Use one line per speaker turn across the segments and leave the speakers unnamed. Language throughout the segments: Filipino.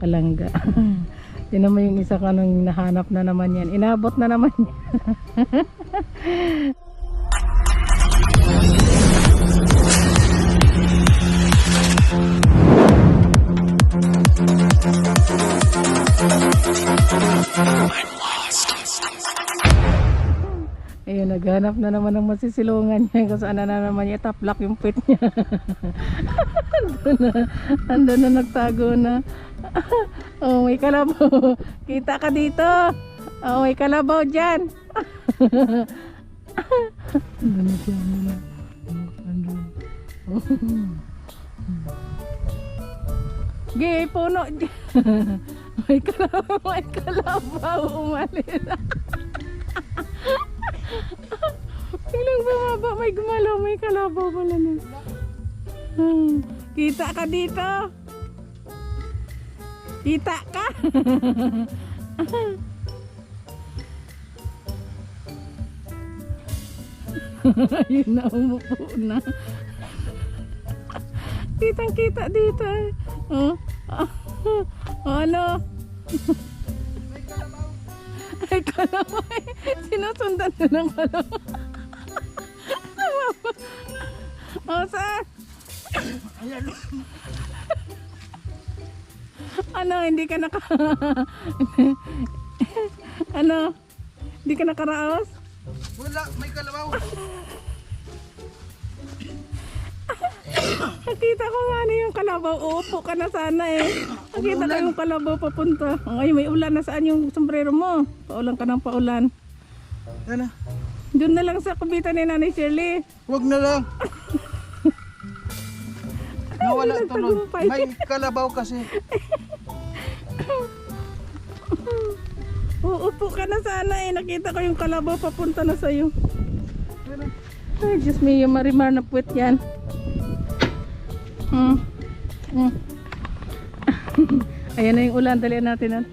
palangga. Yun naman yung isa kanang nahanap na naman yan. Inabot na naman yan. Ayun, naghanap na naman ng masisilungan niya kung saan na naman niya taplak yung pit niya. Andun na nagtago na. Oh, may kalabaw. Kita ka dito. Oh, may kalabaw dyan. Andun na siya. Andun. Gay, puno. May kalabaw. Umalis. Tingnan bumaba, may gumalaw, may kalabaw pala na. Kita ka dito. Kita ka. Ayun na, umupo na. Kitang kita dito. Oh, ano? Ay, kalabaw. Sinusundan na ng kalabaw. O, saan?
Ayan.
Ano, hindi ka naka... ano? Hindi ka nakaraos?
Wala, may kalabaw.
Nakita ko nga na yung kalabaw. Uupo ka na sana eh. Nakita ko yung kalabaw papunta. Ay, may ulan. Nasaan yung sombrero mo? Paulan ka ng paulan.
Yan na.
Doon na lang sa kubitan ni Nanay Shirley.
Huwag na lang. Nawala ito nun.
nagtagumpay.
May kalabaw kasi.
Uupo ka na sana eh. Nakita ko yung kalabaw papunta na sa'yo.
Yan na.
Ay, Diyos me, yung marimar na puwet yan. Ayan na yung ulan. Dalian natin.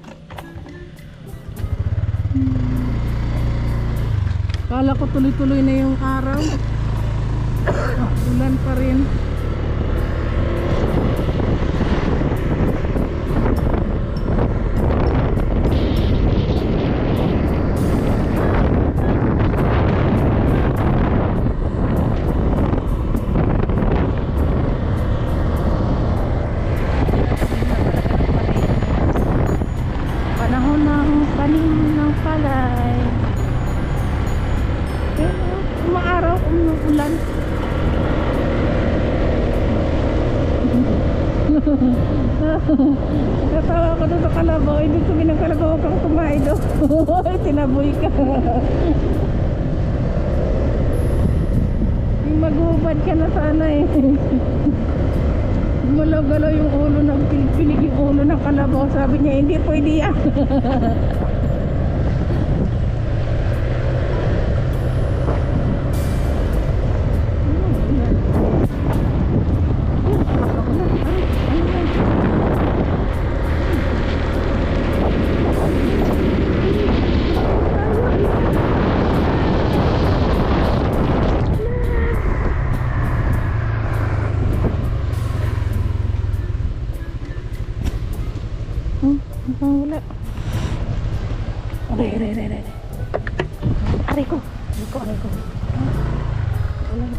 Kala ko tuloy-tuloy na yung araw. Ulan pa rin. Panahon ng tanim ng palay. Umaaraw, umuulan. Natawa ko doon sa kalabaw. Ibig sabihin ng kalabaw kang tumahay doon. Tinaboy ka. Yung maghubad ka na sana eh. Gumalaw-galaw yung ulo ng pilig yung ulo ng kalabaw. Sabi niya hindi pwede yan. Wala. Aray. Aray ko. Ulan.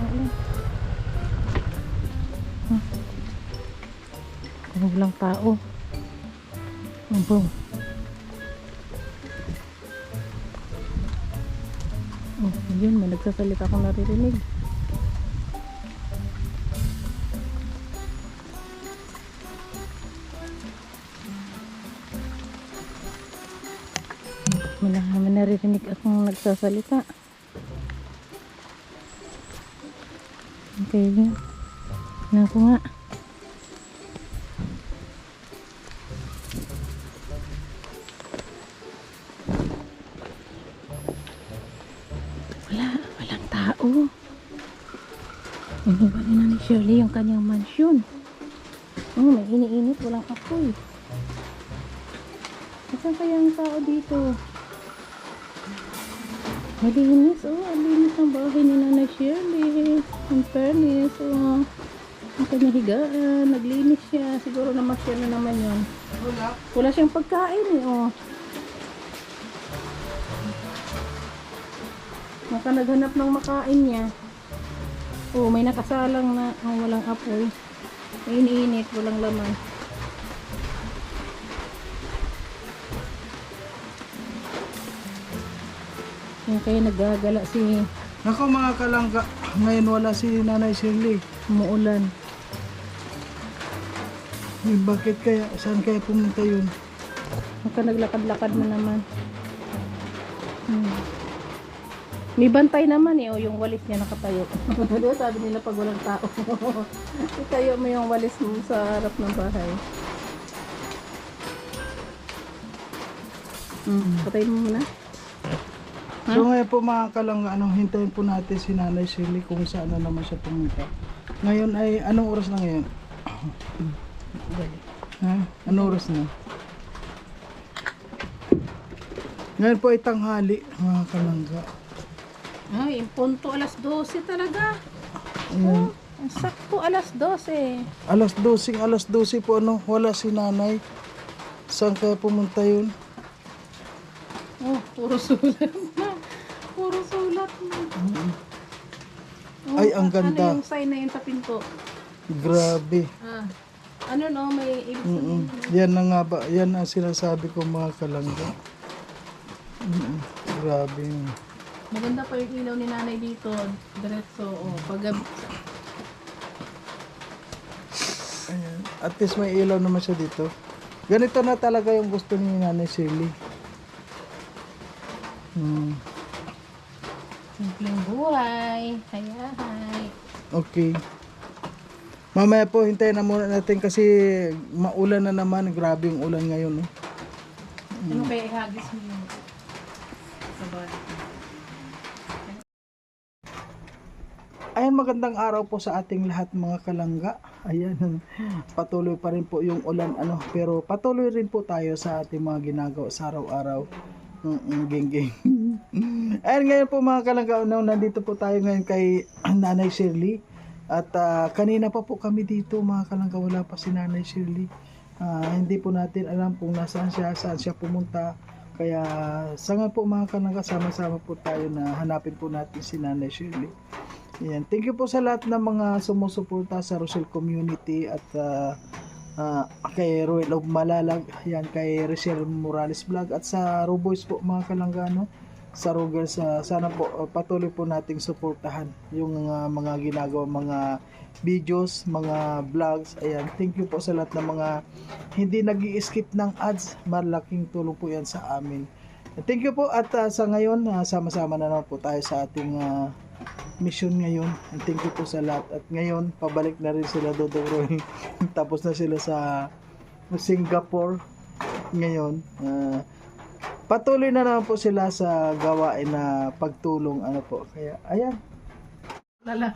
Walang tao. Boom. Oh, yun, may nagsasalita akong naririnig. May naririnig akong nagsasalita. Okay, yun. Tingnan ko nga. Walang tao. Iniba na ni Shirley yung kanyang mansyon. Oh, may iniinit, walang apoy. Saan kaya ang tao dito? Malinis, oh, malinis ang bahay ni Nanay Shirley. Ang fairness, oh. Ang kanyang higaan, naglinis siya. Siguro naman siya na naman yun.
Wala.
Wala siyang pagkain eh, oh. Maka naghanap ng makain niya. Oh, may nakasalang na walang apoy. May iniinit, walang laman. Yan kaya nagagala si
Nako mga kalangga, ngayon wala si Nanay Shirley.
umuulan.
Bakit kaya? Saan kaya pumunta yun?
Maka naglakad-lakad na naman. May bantay naman eh, oh, yung walis niya nakatayo. Diba sabi nila pag walang tao, itayo mo yung walis mo sa harap ng bahay. Patay mo muna. Ha?
So ngayon po mga kalangga, hintayin po natin si Nanay Shirley kung saan na naman siya pumunta. Ngayon ay, anong oras na ngayon? Ha? Anong oras na? Ngayon po ay tanghali mga kalangga.
Ay, punto alas 12 talaga.
Ayan.
Oh, sakto alas 12.
Alas 12 po wala si Nanay. Saan kaya pumunta yun?
Oh, puro sulat na. Puro sulat na. Oh,
Ay, ang ganda.
Ano yung sign na yun sa pinto?
Grabe.
Ano no, may ibig sabihin.
Yan na nga ba, yan ang sinasabi ko mga kalangga. Grabe.
Maganda pa yung ilaw ni nanay dito. Diretso, oh, pag
Ayan. At least may ilaw naman siya dito. Ganito na talaga yung gusto ni Nanay Shirley.
simpleng buhay. Hayahay.
Okay. Mamaya po, hintayin na muna natin kasi maulan na naman. Grabe yung ulan ngayon.
Ano kaya ihagis mo yun? Sabay.
Ayan, magandang araw po sa ating lahat mga kalangga. Ayan, patuloy pa rin po yung ulan pero patuloy rin po tayo sa ating mga ginagawa sa araw-araw. Ging. Ayan, ngayon po mga kalangga, nandito po tayo ngayon kay Nanay Shirley. At kanina pa po kami dito mga kalangga, wala pa si Nanay Shirley. Hindi po natin alam kung saan siya pumunta. Kaya sa ngayon po mga kalangga, sama-sama po tayo na hanapin po natin si Nanay Shirley. Ayan. Thank you po sa lahat ng mga sumusuporta sa Rosel Community at kay Ruel of Malalag, ayan, kay Rachel Morales Vlog at sa Roboys po mga kalanggano, sa Rogers, sana po patuloy po nating suportahan yung mga ginagawa, mga videos, mga vlogs. Ayan, thank you po sa lahat ng mga hindi nag-i-skip ng ads, malaking tulong po yan sa amin. Thank you po at sa ngayon, sama-sama na naman po tayo sa ating mission ngayon. And thank you po sa lahat. At ngayon, pabalik na rin sila Dodong Roy. Tapos na sila sa Singapore ngayon. Patuloy na naman po sila sa gawain na pagtulong po. Kaya, ayan.
Lala.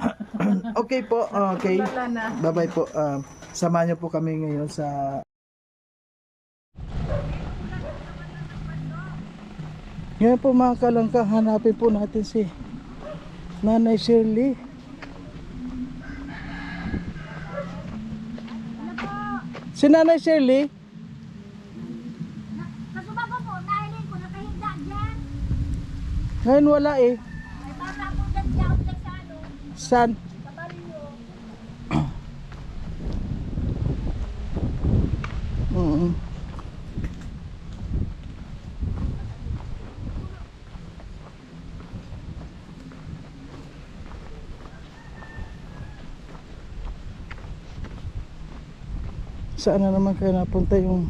Okay po. Okay.
Lala na.
Bye-bye po. Samahan niyo po kami ngayon sa ngayon po mga kalangka, hanapin po natin si Nanay Shirley. Si Nanay Shirley?
Nasubaba po, nahiling ko, nakahiga dyan.
Ngayon wala eh.
Ay, para po dyan siya, ako dyan sa ano,
San?
sa baryo.
Saan na naman kayo napunta yung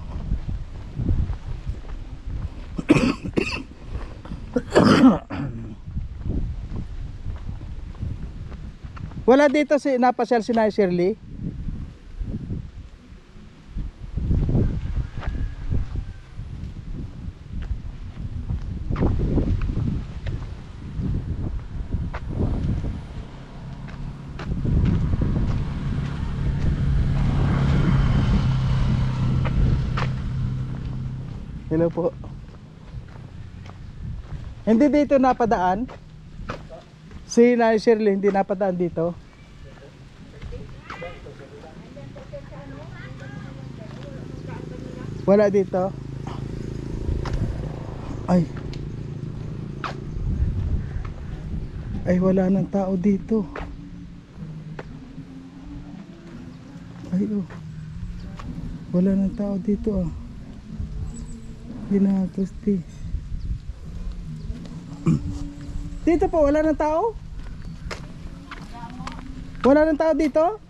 wala dito si napasyal si Nanay Shirley? Hello po. Hindi dito napadaan? Si Nanay Shirley hindi napadaan dito? Wala dito. Ay. Ay, wala nang tao dito. Ay, oh. Wala nang tao dito, ah. Gina, Christy. Dito po, wala nang tao? Wala nang tao dito?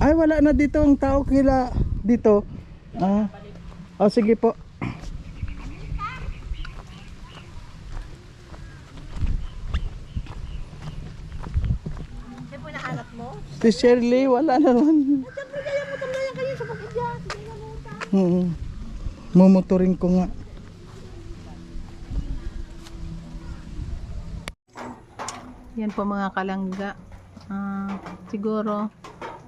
Ay, wala na dito ang tao kila dito. Ah. Oh, sige po.
Hindi po nahanap mo?
Si Shirley, wala na naman.
Siyempre kaya mo tamlayan kayo sa pagkadya. Sige na mo.
Mumotorin ko nga.
Yan po mga kalangga. Siguro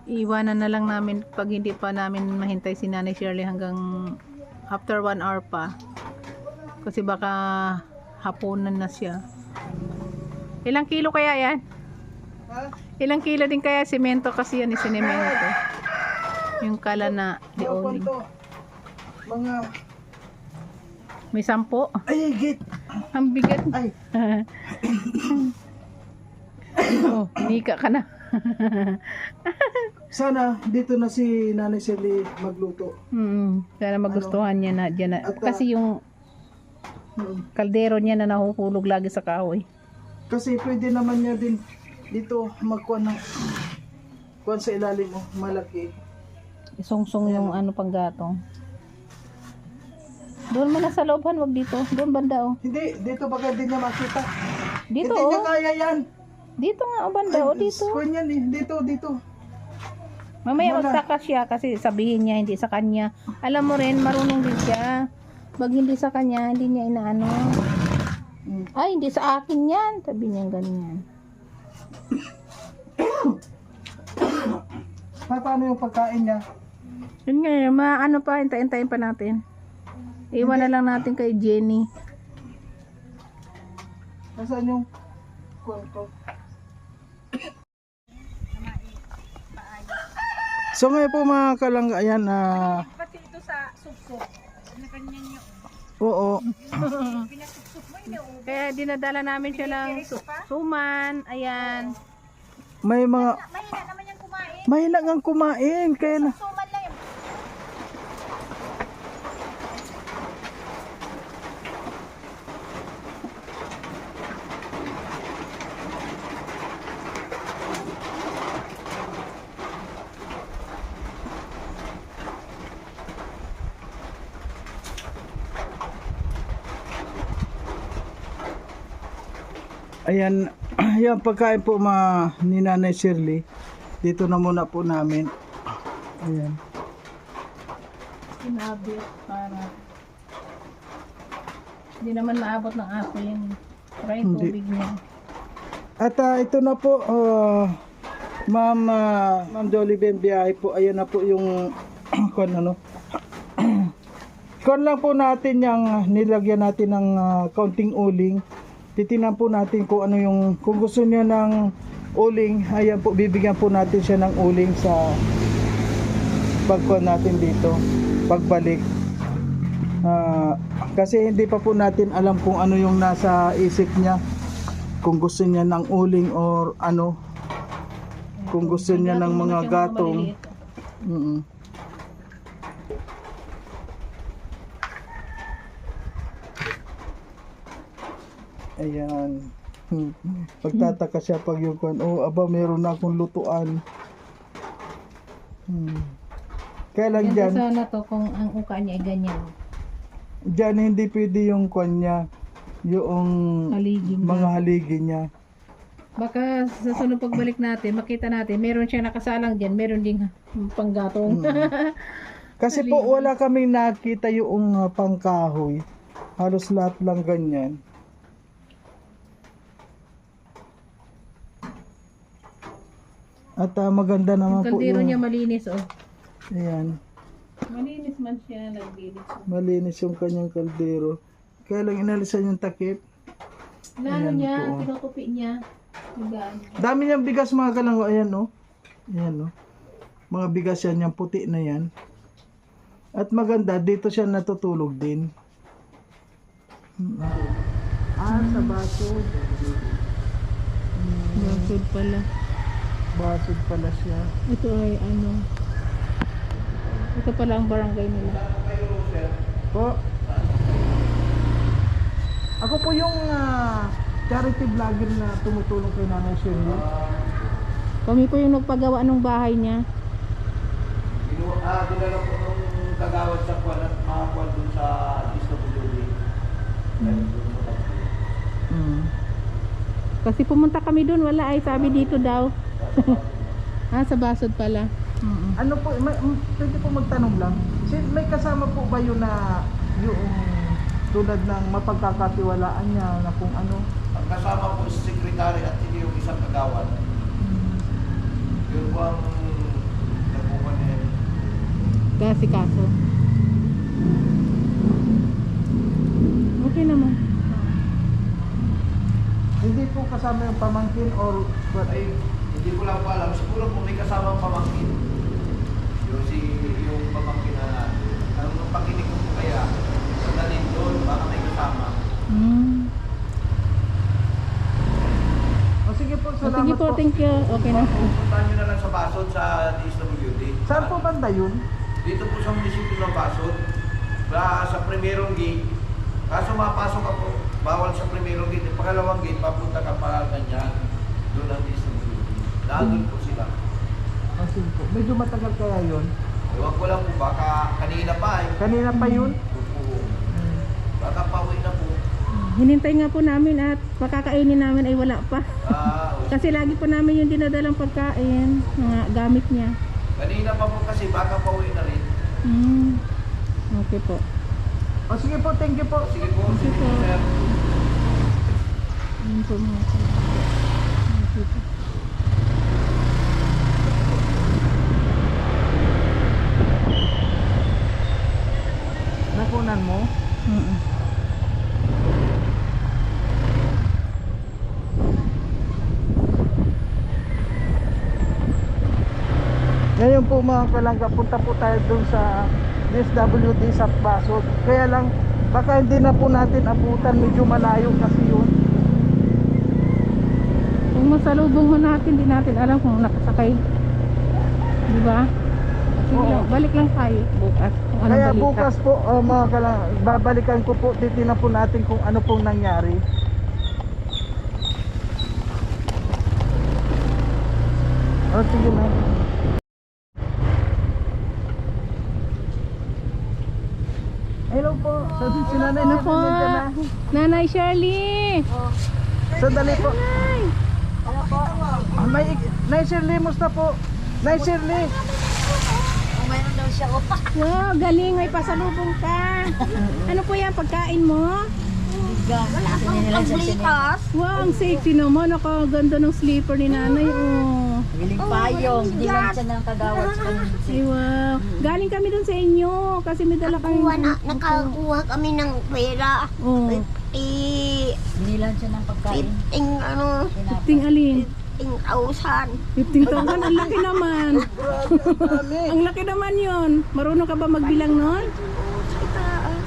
iiwanan na lang namin pag hindi pa namin mahintay si Nanay Shirley hanggang after 1 hour pa. Kasi baka hapunan na siya. Ilang kilo kaya yan? Ilang kilo din kaya semento kasi yan isinemento. Yung kala na di oling.
Mga
May 10.
ay git.
Ang bigat.
Ay,
Oh, nika ka na.
sana dito na si Nanay Shirley magluto.
Sana magustuhan niya na dyan na.
At,
Kasi yung kaldero niya na nahuhulog lagi sa kahoy.
Kasi pwede naman niya din dito magkuha ng kuha sa ilalim mo, malaki.
Isungsong yung ano panggatong. Doon mo na sa looban, wag dito. Doon banda oh.
Hindi, dito baka din niya makita.
Dito
Hindi niya
oh.
kaya yan.
Dito nga oh banda oh dito.
Kuha niyan eh, dito.
Mamaya
Wala.
magtaka siya kasi sabihin niya hindi sa kanya. Alam mo rin, marunong din siya. Pag hindi sa kanya, hindi niya inaano. Ay, hindi sa akin yan. Sabi niya ganyan.
Paano yung pagkain niya?
Yun nga, maano pa, hintayin pa natin. Iwan na lang natin kay Jenny.
Nasaan yung kuha ko? So ngayon po mga kalangga, ayan
Pati ito sa suksok.
oo.
Pinasuksok mo yun.
Kaya dinadala namin siya ng suman. Ayan.
May mga
Mahina naman yung kumain.
mahina ngang kumain kaya na.
Suman lang yun.
Ayan, yung pagkain po ni Nanay Shirley. Dito na muna po namin. Ayan.
Sinabi para hindi naman maabot ng aso yan. Try
Hindi.
tubig niya.
At ito na po, Ma'am Dolly Bembiyahe po. Ayan na po yung kon ano. Kon lang po natin yung nilagyan natin ng kaunting uling. Titingnan po natin kung ano yung kung gusto niya ng uling, ayan po bibigyan po natin siya ng uling sa pagkuha natin dito, pagbalik. Kasi hindi pa po natin alam kung ano yung nasa isip niya. Kung gusto niya ng uling or ano. Kung gusto niya ng mga gatong. Ayan. Pagtataka siya pag yung aba meron na akong lutuan. Kaya lang
Ganda
dyan,
sana to kung ang uka niya ay ganyan.
dyan hindi pwede yung kanya, yung
Haligi niya.
mga haligi niya.
Baka sa sunod pagbalik natin, makita natin, meron siyang nakasalang dyan, meron ding panggatong.
Kasi po wala kaming nakita yung pangkahoy. Halos lahat lang ganyan. At maganda naman po
Kaldero
yung
niya malinis oh.
ayan,
Malinis man siya, naglinis.
malinis yung kanyang kaldero. Kaya lang inalisan yung takip.
Lalo
Ayan
niya,
po, oh.
tinutupi niya. Diba?
Dami niyang bigas mga kalanggo. Ayan, no? Ayan, no? Mga bigas yan, yung puti na yan. At maganda, dito siya natutulog din. Sa basod.
Bakit pala.
Basod pala siya.
Ito ay ano. Ito pala ang barangay nila.
Po. Ako po yung charity vlogger na tumutulong kay Nanay Shirley.
Kami po yung nagpagawa ng bahay niya.
Dinala po nung kagawad sa kwan at makakuha dun sa DSWD.
Kasi pumunta kami doon, wala ay sabi dito daw. Sa basod pala.
Ano po, pwede po magtanong lang. May kasama po ba yun na yung tulad ng mapagkakatiwalaan niya na kung ano?
Ang kasama po si secretary at hindi yung isang kagawad. Yun po ang nabukan niya.
Kasi kaso. Okay naman.
Hindi po kasama yung pamangkin or what?
Ay, hindi ko lang po alam. Siguro po may kasamang pamangkin. Yung pamangkin na nung pakinig ko po kaya sandalin doon, baka may kasama.
Sige po, salamat
Sige po, thank you. Okay na.
Pupuntahan nyo na lang sa Basod sa DSWD.
Saan po banda yun?
Dito po sa munisipyo ng Basod, sa primerong gate. Kaso mapasok ka po, bawal sa primerong gate. Yung pangalawang gate, papunta ka pa ganyan. Doon ang DSWD. Nandun po sila.
Sige po. Medyo matagal kaya yun.
Ewan ko lang po, baka kanina pa eh.
Kanina pa yun?
Opo. Baka pauwi na po.
Hinintay nga po namin at pakakainin namin ay wala pa.
Okay.
Kasi lagi po namin yung dinadalang pagkain, mga gamit niya.
Kanina pa po kasi, baka pauwi na rin.
Okay po.
Sige po, thank you po.
Sige po, sige po, sir.
Yun po mga kalangga. Okay po.
Nakunan mo? Ngayon po mga kalangga, punta po tayo dun sa DSWD sa Basod. Kaya lang, baka hindi na po natin abutan, medyo malayo kasi yun.
Kung masalubong mo natin, di natin alam kung nakasakay. Di ba? Sige
Oo.
lang, balik lang tayo bukas. Kung anong
Kaya
balita.
bukas po mga kalangga, babalikan ko po, titignan po natin kung ano pong nangyari. Sige na. Hello po. Sabi si Nanay
Ano
na
po?
nandiyan na.
Nanay Shirley!
Sandali po.
Nay!
Nay Shirley, musta po? Nay Shirley.
Mayroon daw siya.
Wow, galing. May pasalubong ka. Ano po yan? Pagkain mo?
Ang blikas.
Wow, ang sexy naman. Nakaganda ng slipper ni nanay. Oh.
Wiling payong. Hindi lang siya ng kagawad sa kanya.
Ay, wow. Galing kami dun sa inyo. Kasi may dala kami.
Nakakuha kami ng pera.
Oh.
Hindi lang siya ng pagkain.
15 alin?
15,000.
15,000. Ang laki naman. Ang laki naman yun. Marunong ka ba magbilang nun?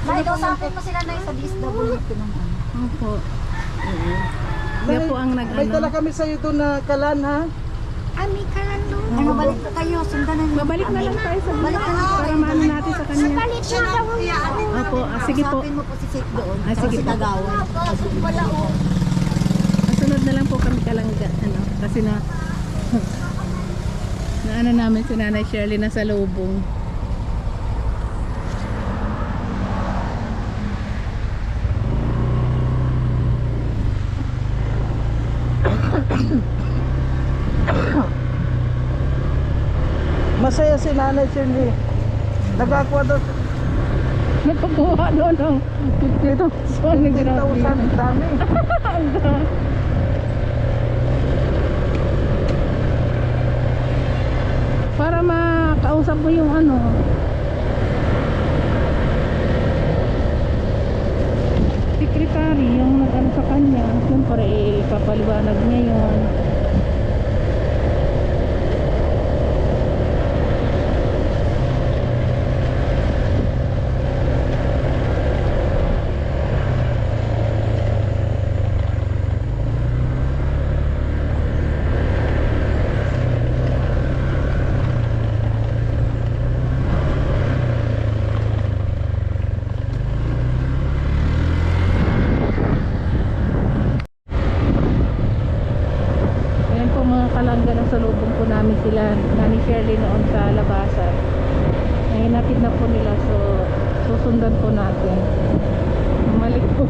May kausapin mo sila na sa DSWD naman.
Opo. Yan po ang
May dala
nag-ano.
kami sa iyo doon na kalan ha.
Ami ka lang doon.
Ay, mabalik po kayo. Sundan na niyo.
Babalik na lang tayo sa
Balik na lang
para maano natin sa kanya.
Balik na daw.
Opo, sige po.
Kausapin mo po si Sik doon.
Sige
Si
po.
kagawad.
Pasok pala o.
Sunod na lang po kami kalangga. Ano, kasi na ano namin si Nanay Shirley na sa lubong.
Masaya si Nanay Shirley. Nagkakuha doon
Nagpakuha doon ng 50,000.
15,000. Dami.
Para makausap mo yung ano. Secretary, yung nag-ano sa kanya. Siyempre, ipapaliwanag niya yun. Inatid na po nila, so susundan po natin. Bumalik po.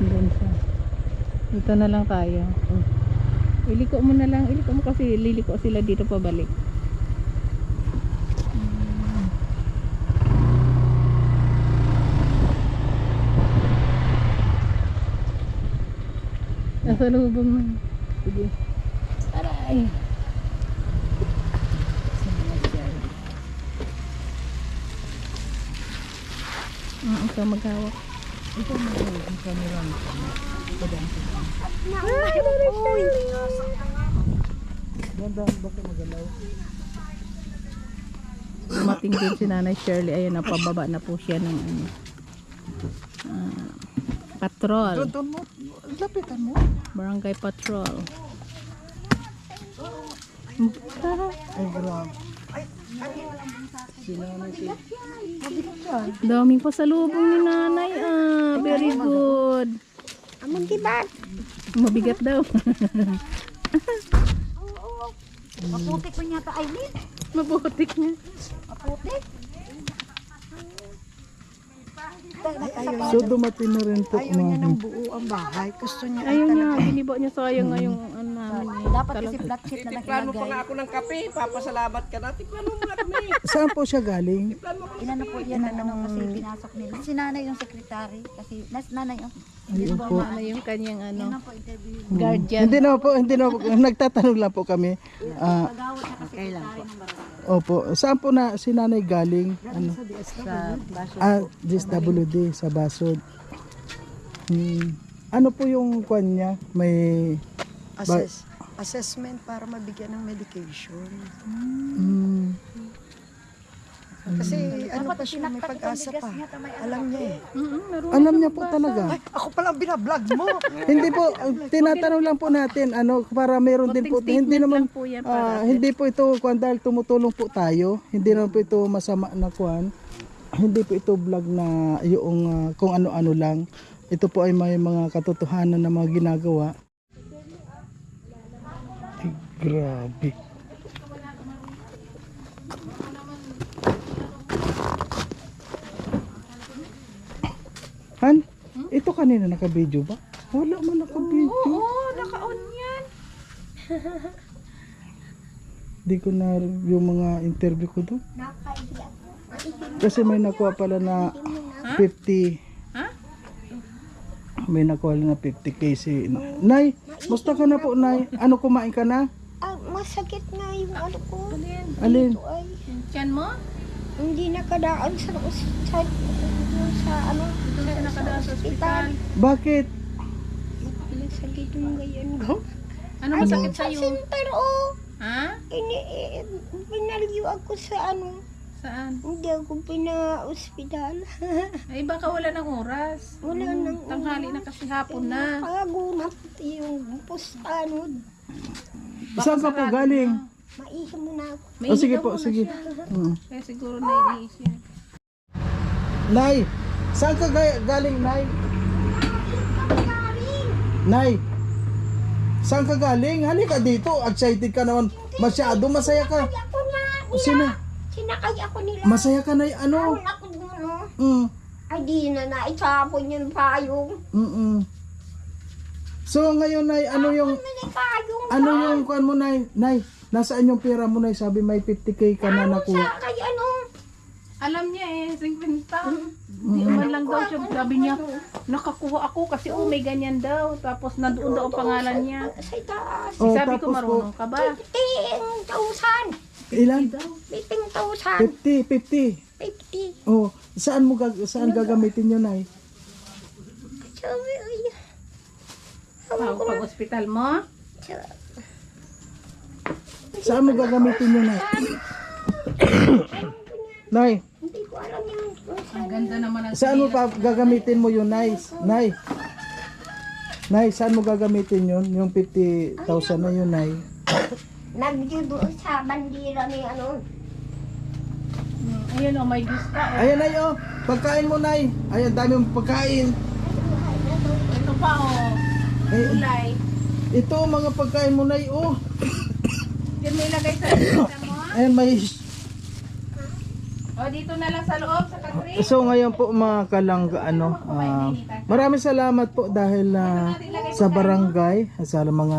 Doon siya. Dito na lang tayo. Iliko mo na lang. Iliko mo kasi liliko sila dito pabalik. Nasa lubong na. Sige. Aray. Ikaw maghawak. Ikaw maghawak ang camera mo.
Ganda, baka magalaw.
Dumating din si Nanay Shirley. Ayun, napababa na po siya ng ano, patrol.
Doon mo, lapitan mo.
Barangay patrol.
Ay, grabe.
Daming pasalubong ni Nanay. Very good.
Among gibat.
Mabigat daw.
Maputik mo niya pa, Aileen.
Mabutik niya.
Maputik.
So dumating na rin po.
Ayaw niya ng buo ang bahay. Gusto niya ay
Ayun
talaga.
nga, binibo niya sayang nga yung ano namin.
Dapat kasi flat sheet na
Tiklan mo pa nga
nakilagay.
ako ng kape, papasalamat ka na. Tiklan mo muna kami.
Saan po siya galing?
Inano po yan kasi pinasok nila. Si nanay yung secretary. Kasi nanay yung
Ayun po.
Ano yung kanyang ano,
ano po interview.
guardian.
Hindi na po, nagtatanong lang po kami.
Pagawad na kasi secretary ng barangay.
Opo, saan po na si nanay galing? Ano?
Sa baso.
DSWD sa Basod. Ano po yung kwan niya? May
Assessment para mabigyan ng medication.
mm,
Kasi ano pa siya, may pag-asa pa. Alam niya eh.
Meron.
alam niya po talaga.
Ako palang binablog mo.
Hindi po, tinatanong lang po natin ano para meron din po,
Konting
hindi
statement
naman
lang po yan para
hindi po ito kwan dahil tumutulong po tayo. Hindi naman po ito masama na kwan. Hindi po ito vlog na yung kung ano-ano lang. Ito po ay may mga katotohanan na mga ginagawa. Ay, grabe. Han, ito kanina naka-video ba? Wala man naka-video.
Oo, naka-on yan.
Di ko na yung mga interview ko doon. Kasi may nakuha pala na 50.
Ha?
May nakuha na 50k si Nay. Musta ka na po, Nay? Ano, kumain ka na?
Masakit nga yung ano ko.
Alin?
Ito ay
Tiyan mo?
hindi nakadaan sa ano.
Doon siya nakadaan sa ospital.
Bakit?
Masakit yung gayon ko.
Ano masakit sa'yo?
Center oh.
Ha?
Pinalyo ako sa ano.
Saan?
Hindi ako pina-ospital.
Ay, baka wala ng oras.
Wala nang
Tanghali na kasi hapon na.
Nakagunat yung postanod.
Saan ka po galing?
Maihi mo na ako.
May
O sige
inigaw
po,
mo na
sige.
siya.
Hmm.
Kaya siguro naiinis yan.
Nay, saan ka galing, Nay? Nay, saan ka galing? Halika dito, excited ka naman. Masyado, masaya ka.
Ako na
Sino?
sinakay ako nila.
Masaya ka, Nay. Ano?
Ako ano.
Mm.
Ay di na naitapon yung payong.
So ngayon, Nay, ano yung
May payong.
ano yung kuan mo, Nay? Nay, nasaan yung pera mo, Nay? Sabi may 50k ka na nakuha.
Sa kay ano.
Alam niya eh, 50. Hindi man lang daw siya. Sabi niya, nakakuha ako kasi may ganyan daw. Tapos nandoon daw ang pangalan niya.
Sa itaas.
Oh,
Sabi ko,
tapos po,
marunong ka ba?
15,000.
ilan?
15,000.
50.
50.
Oh, saan gagamitin yun, Nay?
Sabi ay.
Pag-hospital mo?
Saan mo gagamitin yun, Nay? Nay,
Hindi ko alam yung
Ang ganda naman ang
saan mo pa gagamitin mo yun, Nay? Nay, Nay, saan mo gagamitin yun? Yung 50,000 na yun, Nay?
nagdibo sa bandira ni ano.
Ayun o, may Diyos ka.
Ayan, Nay, oh. Pagkain mo, Nay. Ayan, dami mong pagkain.
Ito pa o.
Eh,
Gulay.
ito, mga pagkain mo, Nay, oh.
Diyan may ilagay sa lista mo.
Ayan, may...
O, dito na lang sa loob, sa country.
So ngayon po mga kalangga, maraming salamat po dahil sa barangay, sa mga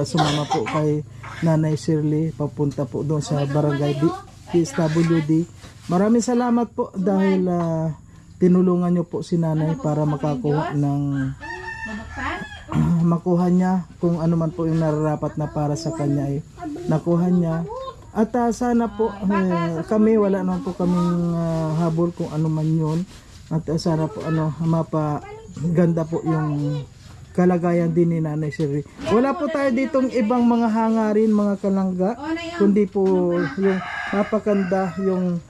sumama po kay Nanay Shirley, papunta po doon sa barangay PSWD. Maraming salamat po dahil tinulungan nyo po si Nanay para makakuha ng makuha niya kung ano man po yung nararapat na para sa kanya ay nakuha niya. At sana po kami wala naman po kaming habol kung ano man yun. At sana po mapaganda po yung kalagayan din ni Nanay Shirley. Wala po tayo ditong ibang mga hangarin mga kalangga, kundi po yung mapaganda yung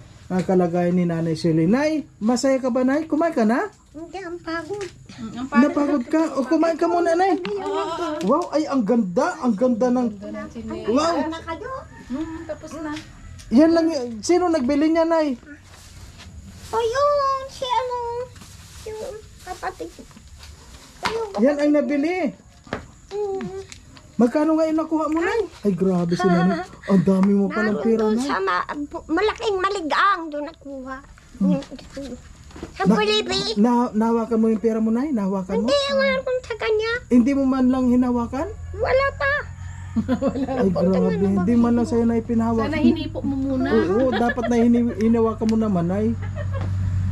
kalagayan ni Nanay Shirley. Nay, masaya ka ba, Nay? Kumain ka na?
Hindi, ang pagod.
Napagod ka? O kumain ka muna, Nay. Wow, ay ang ganda ng... Wow!
Na kayo?
Tapos na.
Yan lang, sino nagbili niya, Nay?
O yun, si ano, yung kapatid.
Yan ang nabili. Magkano ngayon nakuha mo, Nay? Ay, grabe si Nanay. Ang dami mo palang pera,
Doon
Nay.
sa malaking maligang doon nakuha. Sa Pilipi.
Nahawakan mo yung pera mo, Nay? Nahawakan mo?
Hindi, wala kong sa kanya.
Hindi mo man lang hinawakan?
Wala pa.
Ay, grabe. Hindi man lang sa'yo na ipinahawak.
Sana hinipo mo muna.
Oo, dapat na hinawakan mo naman, Nay.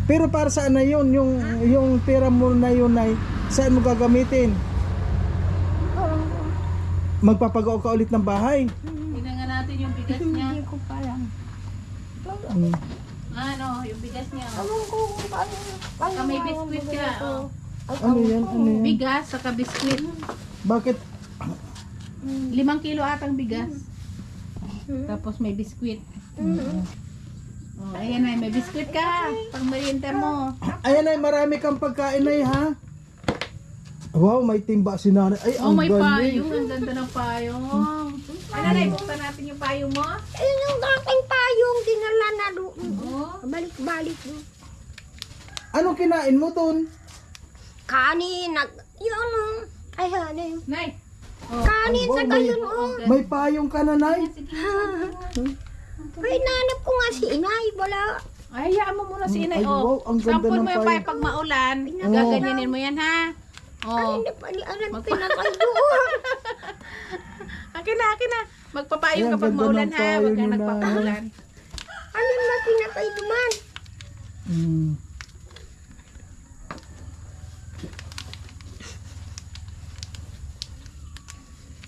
Pero para saan na yun? Yung pera mo na yun, Nay, saan mo gagamitin? Magpapagawa ka ulit ng bahay.
Tingnan nga natin yung bigas niya.
Hindi ko pa lang.
Ano, yung bigas niya.
Alam ko kung paano.
Saka may biskwit ka. Oh.
Ano yan? Ano yan?
Bigas, saka biskwit.
Bakit?
5 kilo atang bigas. Tapos may biskwit. Oh, ayan ay, may biskwit ka. Pang merienda mo.
Ayan ay, marami kang pagkain, Nay, ha? Wow, may timba si Nanay. Ay,
Oh,
ang
may
galing.
payong. Ang ganda ng payong. Ano na, ibuksan natin yung payong mo?
Ayun yung dating payong dinala na doon.
Oh.
Balik-balik doon.
Anong kinain mo, Ton?
Kanin, yun o. Ay, hanin.
Nay. Oh.
Kanin
Wow,
sa gayon o.
May payong ka na, Nay.
Ay, nanap ko nga si inay. Wala.
Ay, hayaan mo muna si inay.
Ay,
Oh.
wow, ang ganda
Sampol
ng
mo yung
payong.
payong pag maulan. Gaganyanin mo yan, ha?
Ay,
Oh.
hindi pa ni alam pinatay doon.
Akin na. Magpapayong
Ayan,
kapag
ganda
maulan,
ng
ha?
payong
Huwag kang
ni
nagpapaulan.
Alin na pinatay duman?
Hmm.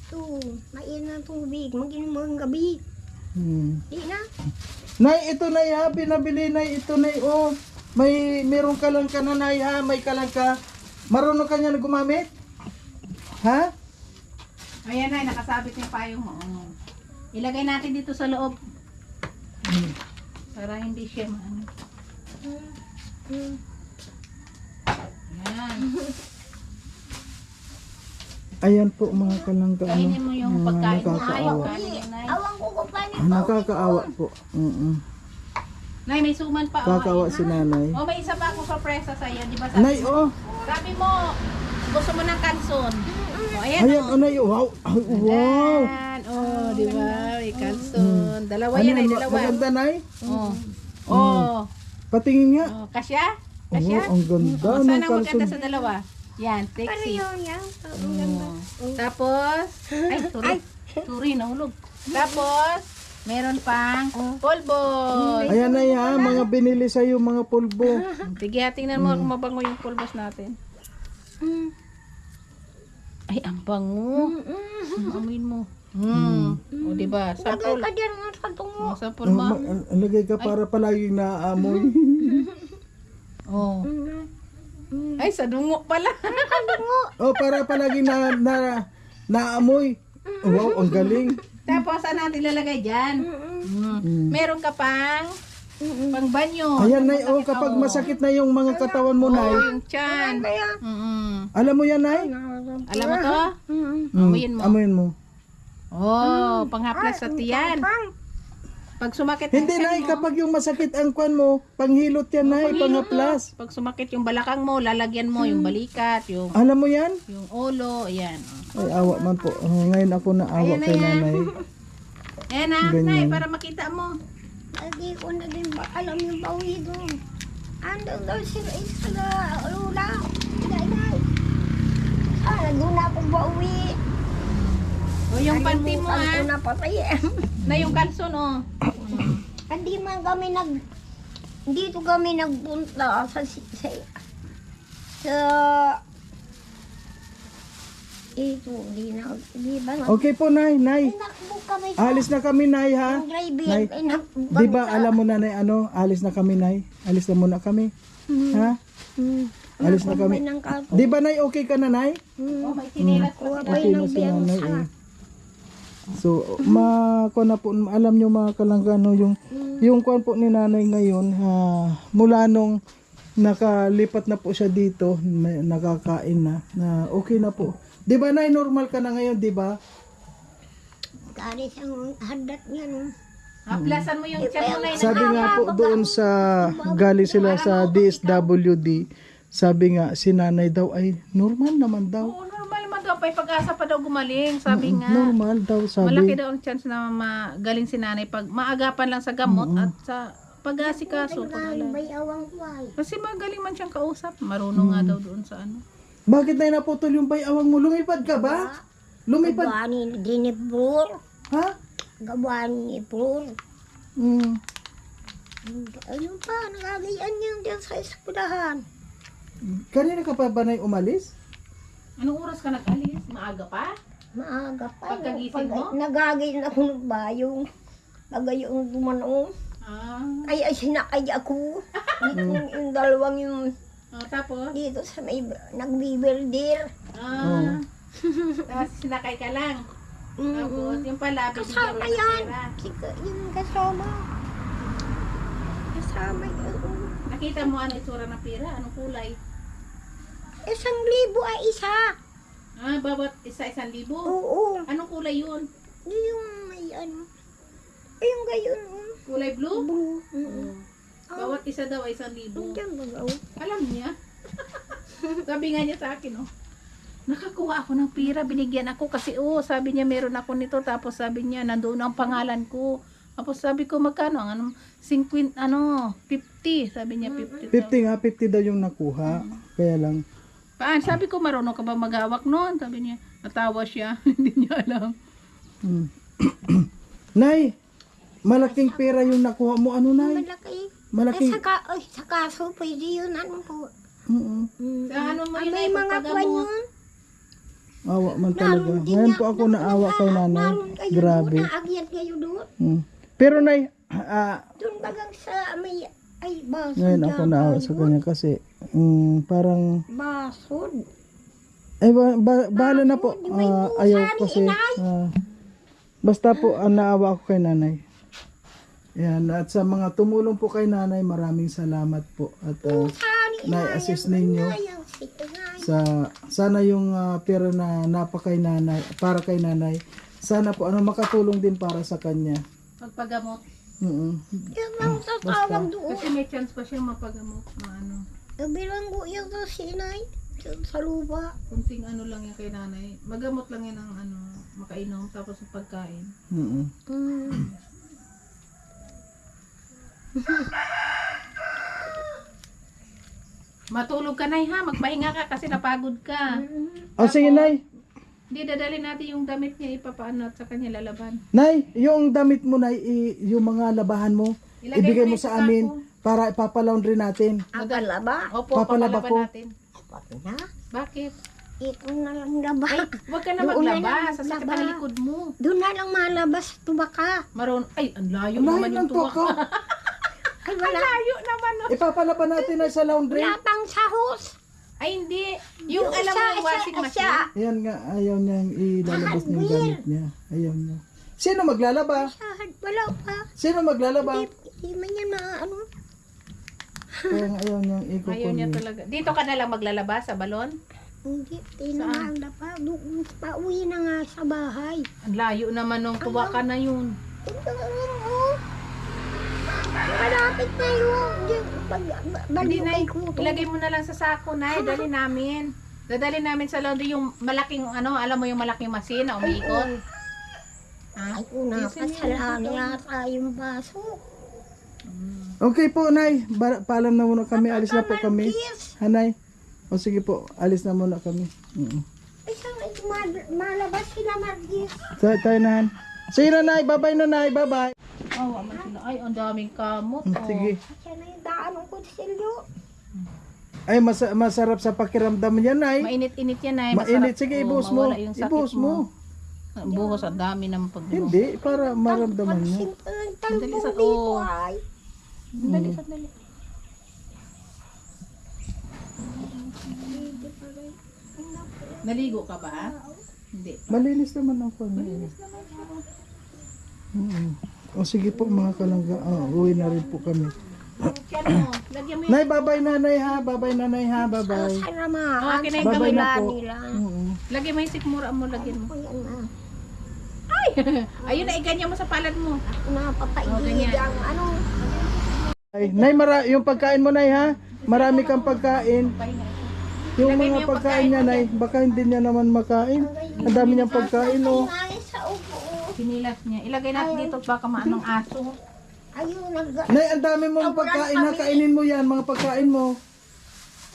Ito, mainit na tubig. Mag-inom mo ang gabi. Di na.
Nay, ito, Nay, ha? Pinabili, Nay. Ito, Nay, oh. Meron ka lang ka na, Nay, ha? May ka lang ka. Marunong ka niya na gumamit? Ha?
Ayan na, nakasabit yung payong mo. Oh. Ilagay natin dito sa loob. Para hindi siya maano. Yan.
Ayan po mga kalangga.
Kainin mo yung pagkain mo. Ayaw,
Nakakaawa.
kanin mo, Nay.
Awan ko kung paano.
Nakakaawa po.
Nay, may suman pa.
Kakawa si Nanay.
Oh, may isa pa akong sorpresa sa iyo. Di ba
Nay, oh.
sabi mo, gusto mo ng kanson. Oh, ayan.
Ayan, oh, Nay. Wow. Ay, wow.
Ayan. Oh, di ba? May kanson. Dalawa
Ano,
yan ay dalawa.
maganda, Nay?
Oh. Oh.
Patingin nga.
Oh, kasya?
Oh,
Kasya?
ang ganda
Oh,
ng
sana maganda
kalson.
sa dalawa. Yan, take
Pero
six.
yun yan. Ang ganda.
Tapos, ay, turi, nahulog. Tapos, meron pang polvo.
Ayan, Nay, ha? Mga binili sa'yo, mga pulbo.
Sige, tingnan mo kung mabango yung pulbos natin. Ay, ang bango. Amoyin mo. O, diba?
Lagay
Sampol.
ka dyan nga sa tungo.
O, sampol mo.
Lagay ka para palaging naaamoy.
Oh. Ay, sa dungo pala.
Oh, para palaging naamoy. Wow, ang galing.
Tapos, saan natin lalagay dyan? Meron ka pang banyo.
Ayan, Nay, oh, kapag masakit na yung mga katawan mo, Nay.
Oh, yung tiyan.
Alam mo yan, Nay?
Alam mo to? Amoyin mo.
Amoyin mo.
Oh, panghaplas sa tiyan. Pag sumakit ang
Hindi,
tiyan
Nay,
mo,
kapag yung masakit ang kwan mo, panghilot yan, Nay, pangaplas.
pag sumakit yung balakang mo, lalagyan mo yung balikat, yung
Alam mo yan?
ulo, ayan.
Ay, awa man po. Oh, ngayon ako na awa kay Nanay.
Ayan na,
Ganyan.
Nay, para makita mo.
Lagi ko na din ba alam yung bawi doon. Ando daw sila lula. Inay. Doon na akong bawi.
O yung panty mo
Kalimutan
ha.
ko na patay eh.
Na yung kalson oh.
Hindi man kami dito kami nagpunta sa ito, di ba?
Okay po, Nay. Nay,
Tinakbo kami
alis na kami, Nay, ha?
Ang driver,
Nay,
tinakbo
Di
kami
ba
sa-
alam mo na, Nay, alis na kami, Nay? Alis na muna kami. Ha? Alis na kami.
Ng kaso.
Di ba, Nay, okay ka na, Nay?
Oh, may sinilas pa
Kuha
sila.
pa
Okay
yun
na
ng
si Nanay,
biyansa.
eh. So, na po, alam nyo mga kalanggano, yung kwan po ni Nanay ngayon, mula nung nakalipat na po siya dito, nakakain na okay na po. Di ba, Nay, normal ka na ngayon, di ba?
Kari siyang hadat niya, no?
Plasan mo yung chat mo, Nay.
Sabi nga po doon sa galing sila sa DSWD, sabi nga si Nanay daw ay normal naman daw.
Oo, normal man daw. Pag-asa pa daw gumaling. Sabi nga.
Normal daw
Malaki
sabi.
daw ang chance na magaling si nanay pag maagapan lang sa gamot at sa pag-asikaso.
May awang kuway.
Kasi magaling man siyang kausap. Marunong nga daw doon sa ano.
Bakit na naputol yung bayawang mo? Lumipad ka ba? Lumipad?
Gabani dinipur.
Ha?
Gabani pur.
Mm.
Ayun pa, nagagayan niya dyan sa eskwelahan.
Kanina ka pa ba na umalis?
Anong oras ka nag-alis? Maaga pa?
Maaga pa.
Pagkagising mo?
Nagagayin ako ng bayong. Nagayong dumanong.
Ah.
Ay, sinakay ako. Yung dalawang yung
Tapos?
dito sa may nagbibildir.
Ah. Tapos sinakay ka lang. Tapos yung pala, bibigyan mo
Kasama
ng
yan.
pera.
Yung kasama. Kasama yun.
Nakita mo ano itsura ng pera? Anong kulay?
1,000 ay isa.
Bawat isa 1,000.
Oo.
Anong kulay yun?
Yung may ano. Yung gayon.
Kulay blue?
Blue.
Bawat isa daw ay 1,000.
Diyan ba?
Alam niya. Sabi nga niya sa akin, nakakuha ako ng pera, binigyan ako kasi sabi niya meron ako nito, tapos sabi niya nandoon ang pangalan ko. Tapos sabi ko magkano? 50, 50. Sabi niya 50.
50 nga, 50 daw yung nakuha. Kaya lang.
Sabi ko marunong ka ba maghawak noon? Sabi niya, natawa siya. Hindi niya alam.
Mm. Nay, malaking pera yung nakuha mo. Ano, Nay?
Malaki.
Malaking...
Sa kaso, pwede yun. Ano po?
Mm-mm.
Sa ano mo yun
May
ay
mga kwan
pagpagamot.
yun.
Awa man talaga.
Naroon din
Ngayon
nga-
po ako naawa kay Nanay.
naroon kayo
Grabe.
doon, naagyat kayo doon.
Mm. Pero Nay,
Doon bagang sa may, ay, basod.
ngayon ako naawa sa kanya kasi parang
Basod.
bahala na po.
Di may pusa
Ayaw
ni
kasi.
inay.
Basta po naawa ako kay Nanay. Yan, at sa mga tumulong po kay Nanay, maraming salamat po. At na-assist ninyo sana yung pera na napakay Nanay, para kay Nanay. Sana po makatulong din para sa kanya.
Pagpagamot.
Mm.
Yan ang tatawag doon.
Kasi may chance pa siyang mapagamot na ano.
Bilanggo yan to si inay. Sa lupa.
Kunting ano lang yan kay nanay. Magamot lang yan ng ano, makainom tapos yung pagkain.
Mm.
Matulog ka nay ha, magpahinga ka kasi napagod ka.
Sige, Nay.
Hindi, dadalhin natin yung damit niya, ipapaano at sa kanya lalaban.
Nay, yung damit mo, Nay, yung mga labahan mo, ibigay mo sa amin para ipapalaundry natin.
Ang kalaba.
Opo,
Papalaba
papalaban
ko.
natin.
Pati na.
Bakit?
Ito na lang laba.
Huwag ka na
Doon na
maglaba,
lang
sasakit
maglaba.
ang likod mo.
Doon na lang malabas tubaka.
Ay, ang layo
Ang
naman
layo
yung
ng tuwa
tuwa.
ko.
Ay wala.
Layo naman no.
Ipapalaban natin na sa laundry.
Wala pang sahos.
Ay, hindi. Yung
Yung
alam mo
isa-
yung washing
isa-
machine.
isa.
Ayan nga, ayaw niyang ilalabas ng gamit niya. Ayaw niya. Sino maglalaba?
Sahad. Wala pa.
Sino maglalaba?
Hindi man yan ano.
Kaya nga ayaw niyang
Ayaw niya
ikukuli.
talaga. Dito ka na lang maglalaba sa balon?
Hindi. Tinamanda pa. Doon pauwi na nga sa bahay.
Ang layo naman nung tuwa ka na yun.
Malapit na yun.
Hindi na,
Balibay ko.
ilagay mo na lang sa sako na, dali namin. Dadali namin sa laundry yung malaking, alam mo yung malaking machine na umiikot. Ah,
Ay, napasala yata yung baso.
Okay po, Nay. Paalam na muna kami. Alis na po kami. Hanay. O sige po, alis na muna kami.
Ay, saan malabas sila, Margis?
Tayo na, Han. Sige na, Nay. Bye-bye na, Nay. Bye-bye.
oh, aman sila. Ay, ang daming kamot. Oh.
Sige.
Siya na yung daan ng kutsilyo.
Ay, masarap sa pakiramdam yan, Nay.
Mainit-init yan ay.
Mainit. Sige, ibuhos mo.
Mawala yung sakit
Ibuhos mo.
Buhos, ang dami ng pag-inom.
Hindi, para maramdaman mo.
Sandali sa
Dito ay.
Sandali. Naligo ka ba? Hindi.
Malinis naman ang phone. O sige po mga kalangga. Uwi na rin po kami.
Yan mo, lagyan mo yung...
Nay, bye-bye nanay ha. Bye-bye nanay ha. Bye-bye.
Sana ma.
Okay na yung
Bye-bye na po.
nila.
Lagyan mo yung sikmura mo, lagyan mo.
Ayan na.
Ayun na, iganyan mo sa palad mo.
Ako na papaigid
ganyan.
ang ano.
Ay, Nay, yung pagkain mo, Nay, ha? Marami kang pagkain. Yung mga pagkain niya, Nay, baka hindi niya naman makain. Ang dami niyang pagkain, oh.
Ay, sa upo.
Sinilas niya. Ilagay natin dito baka maanong aso.
Ayun,
Nay, ang dami mong pagkain, ha? Kainin mo yan, mga pagkain mo.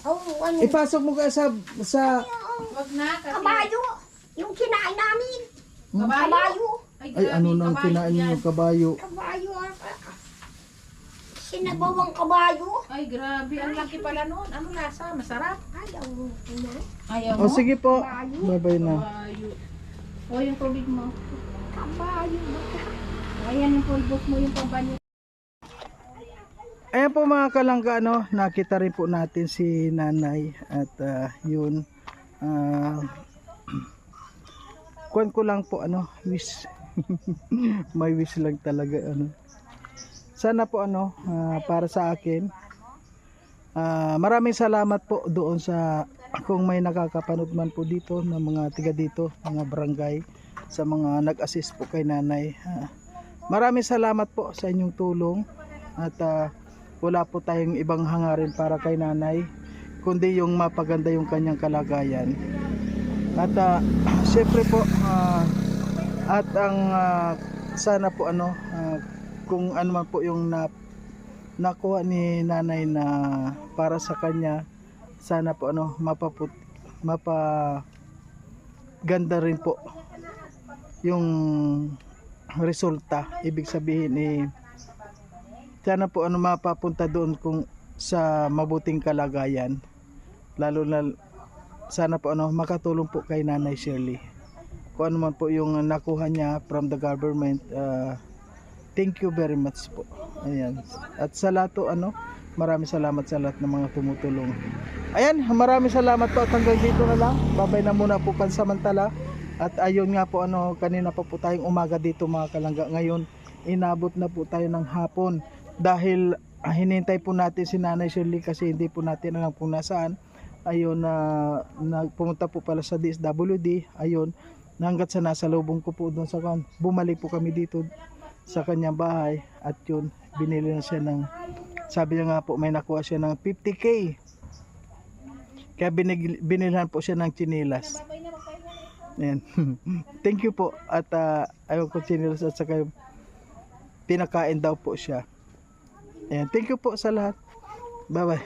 oh, ano.
Ipasok mo ka sa
Wag na kasi.
Kabayo. Yung kinain namin.
Kabayo?
Kabayo.
ay, ano nang kinain niyo, kabayo.
Kabayo. Sinabawang kabayo.
Ay, grabe. Ang laki pala nun. Ano lasa? Masarap.
Ayaw mo.
Ayaw
O,
mo?
sige po. Bye-bye na.
Kabayo. O, yung tubig mo.
Kabayo.
Ayan yung pulbos mo, yung pambanyo.
Ayan po mga kalangga, no, nakita rin po natin si nanay at yun, kuwan ko lang po, wish, may wish lang talaga, sana po, para sa akin, maraming salamat po doon sa, kung may nakakapanood man po dito, ng mga tiga dito, mga barangay, sa mga nag-assist po kay nanay, maraming salamat po sa inyong tulong at wala po tayong ibang hangarin para kay nanay kundi yung mapaganda yung kanyang kalagayan at syempre po at ang sana po kung ano man po yung nakuha ni nanay na para sa kanya sana po mapaganda rin po yung resulta, ibig sabihin sana po mapapunta doon kung sa mabuting kalagayan, lalo na sana po makatulong po kay Nanay Shirley kung ano man po yung nakuha niya from the government. Thank you very much po. Ayan. At sa lahat po, maraming salamat sa lahat ng mga tumutulong. Ayan, maraming salamat po at hanggang dito na lang. Babay na muna po pansamantala. At ayun nga po, kanina pa po tayong umaga dito mga kalangga. Ngayon, inabot na po tayo ng hapon. Dahil hinintay po natin si Nanay Shirley kasi hindi po natin alam kung nasaan. Ayun, pumunta po pala sa DSWD. Ayun, hanggat sa nasa lubong ko po doon sa kan. Bumalik po kami dito sa kanyang bahay. At yun, binili na siya ng, sabi niya nga po, may nakuha siya ng 50K. Kaya binilhan po siya ng chinilas. Ayan. Thank you po. At ayaw ko chinilas at saka pinakain daw po siya. Ayan, thank you po sa lahat. Bye bye.